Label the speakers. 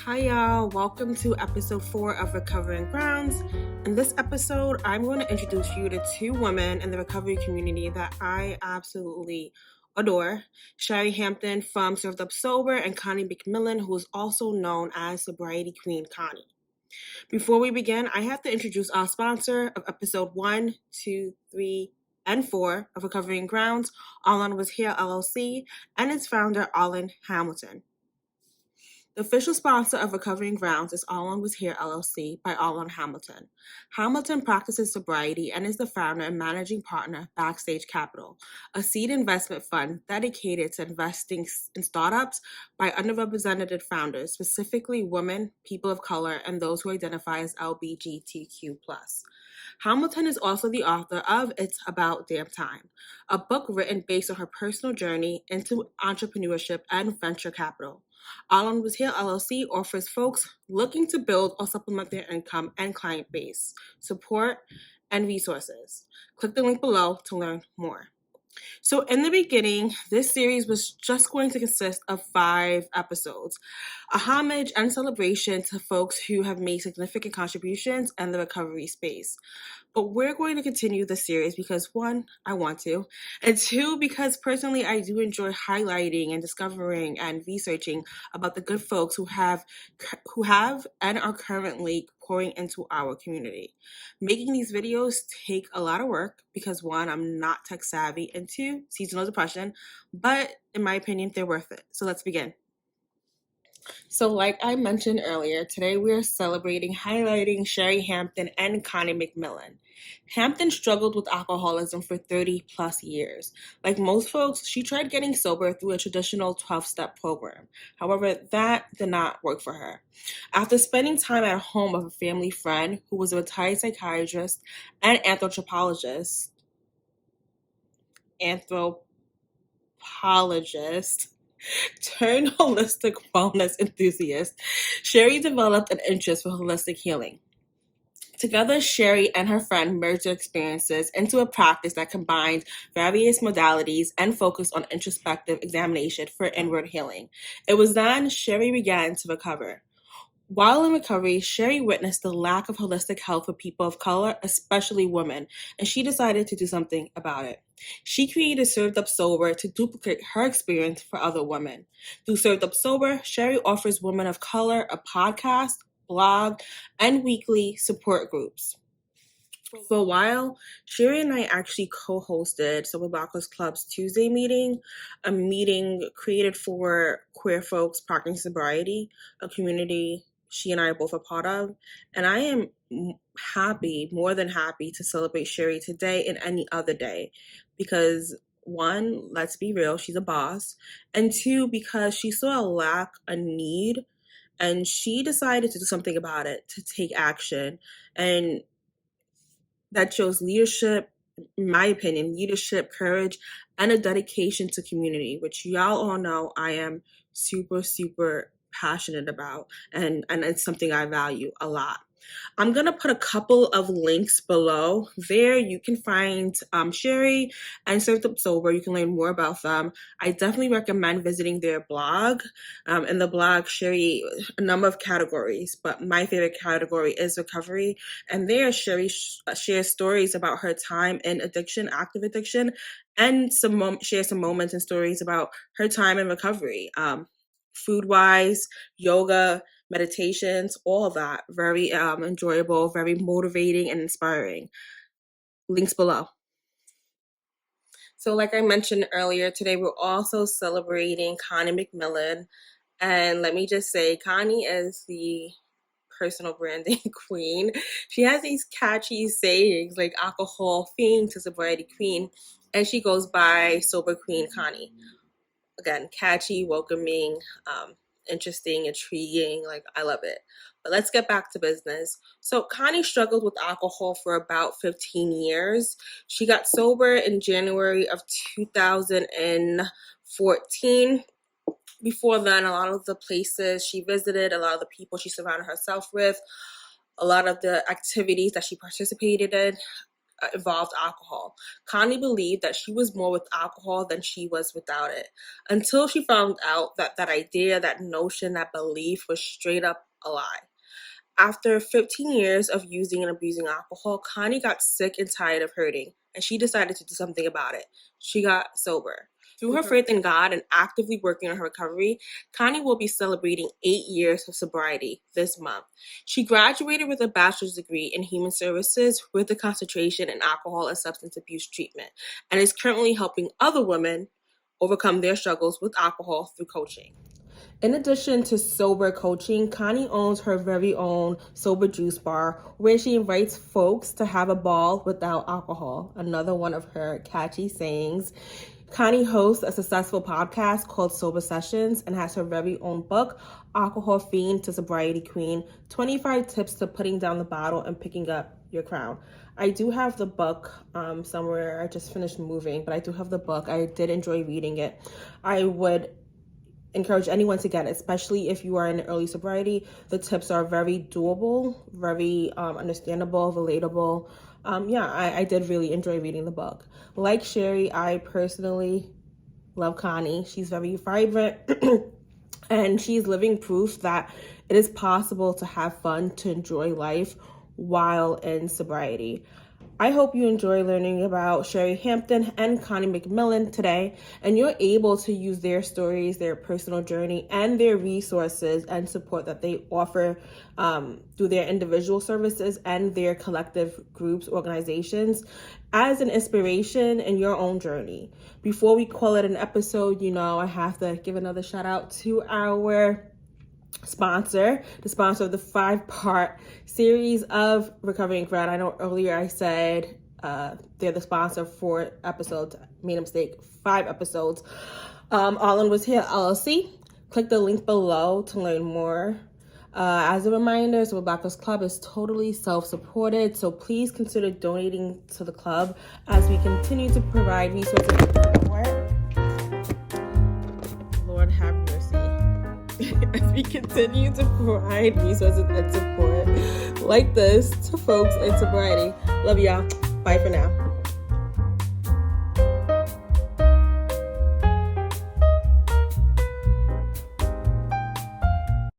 Speaker 1: Hi y'all, welcome to episode 4 of Recovering Grounds. In this episode, I'm going to introduce you to two women in the recovery community that I absolutely adore. Shari Hampton from Served Up Sober and Connie McMillan, who is also known as Sobriety Queen Connie. Before we begin, I have to introduce our sponsor of episode 1, 2, 3, and 4 of Recovering Grounds, All On Was Here LLC, and its founder, Allen Hamilton. The official sponsor of Recovering Grounds is All On Was Here LLC by All On Hamilton. Hamilton practices sobriety and is the founder and managing partner Backstage Capital, a seed investment fund dedicated to investing in startups by underrepresented founders, specifically women, people of color, and those who identify as LGBTQ+. Hamilton is also the author of It's About Damn Time, a book written based on her personal journey into entrepreneurship and venture capital. All On Was Here LLC offers folks looking to build or supplement their income and client base, support, and resources. Click the link below to learn more. So in the beginning, this series was just going to consist of 5 episodes, a homage and celebration to folks who have made significant contributions in the recovery space. But we're going to continue the series because 1, I want to, and 2, because personally I do enjoy highlighting and discovering and researching about the good folks who have and are currently pouring into our community. Making these videos take a lot of work because 1, I'm not tech savvy, and 2, seasonal depression, but in my opinion, they're worth it. So let's begin. So like I mentioned earlier, today we are celebrating, highlighting Shari Hampton and Connie McMillan. Hampton struggled with alcoholism for 30 plus years. Like most folks, she tried getting sober through a traditional 12-step program. However, that did not work for her. After spending time at home of a family friend who was a retired psychiatrist and anthropologist, turned holistic wellness enthusiast, Shari developed an interest for holistic healing. Together, Shari and her friend merged their experiences into a practice that combined various modalities and focused on introspective examination for inward healing. It was then Shari began to recover. While in recovery, Shari witnessed the lack of holistic health for people of color, especially women, and she decided to do something about it. She created Served Up Sober to duplicate her experience for other women. Through Served Up Sober, Shari offers women of color a podcast, blog, and weekly support groups. For a while, Shari and I actually co-hosted Sober Blockers Club's Tuesday meeting, a meeting created for queer folks practicing sobriety, a community she and I are both a part of. And I am more than happy to celebrate Shari today and any other day because 1, let's be real, she's a boss, and 2, because she saw a lack, a need, and she decided to do something about it, to take action. And that shows leadership, in my opinion, leadership, courage, and a dedication to community, which y'all all know I am super, super passionate about, and it's something I value a lot. I'm going to put a couple of links below. There you can find Shari and Served Up Sober. You can learn more about them. I definitely recommend visiting their blog. In the blog, Shari, a number of categories, but my favorite category is recovery. And there, Shari shares stories about her time in addiction, active addiction, and shares some moments and stories about her time in recovery. Food-wise, yoga, meditations, all of that. Very enjoyable, very motivating, and inspiring. Links below. So like I mentioned earlier, today we're also celebrating Connie McMillan. And let me just say, Connie is the personal branding queen. She has these catchy sayings like alcohol fiend to sobriety queen, and she goes by Sober Queen Connie. Again, catchy, welcoming, interesting, intriguing. Like, I love it. But let's get back to business. So Connie struggled with alcohol for about 15 years. She got sober in January of 2014. Before then, a lot of the places she visited, a lot of the people she surrounded herself with, a lot of the activities that she participated in involved alcohol. Connie believed that she was more with alcohol than she was without it, until she found out that that idea, that notion, that belief was straight up a lie. After 15 years of using and abusing alcohol, Connie got sick and tired of hurting, and she decided to do something about it. She got sober. Through her faith in God and actively working on her recovery, Connie will be celebrating 8 years of sobriety this month. She graduated with a bachelor's degree in human services with a concentration in alcohol and substance abuse treatment, and is currently helping other women overcome their struggles with alcohol through coaching. In addition to sober coaching, Connie owns her very own sober juice bar where she invites folks to have a ball without alcohol. Another one of her catchy sayings. Connie hosts a successful podcast called Sober Sessions and has her very own book, Alcohol Fiend to Sobriety Queen, 25 Tips to Putting Down the Bottle and Picking Up Your Crown. I do have the book somewhere. I just finished moving, but I do have the book. I did enjoy reading it. I would encourage anyone to get it, especially if you are in early sobriety. The tips are very doable, very understandable, relatable. I did really enjoy reading the book. Like Shari, I personally love Connie. She's very vibrant and she's living proof that it is possible to have fun, to enjoy life while in sobriety. I hope you enjoy learning about Shari Hampton and Connie McMillan today, and you're able to use their stories, their personal journey, and their resources and support that they offer through their individual services and their collective groups, organizations, as an inspiration in your own journey. Before we call it an episode, I have to give another shout out to our sponsor, the sponsor of the 5-part series of Recovering Ground. I know earlier I said they're the sponsor of 4 episodes. Made a mistake, 5 episodes. All In Was Here LLC. Click the link below to learn more. As a reminder, Sober Black Girls Club is totally self-supported, so please consider donating to the club as we continue to provide resources and support. Lord have mercy. As we continue to provide resources and support like this to folks in sobriety. Love y'all. Bye for now.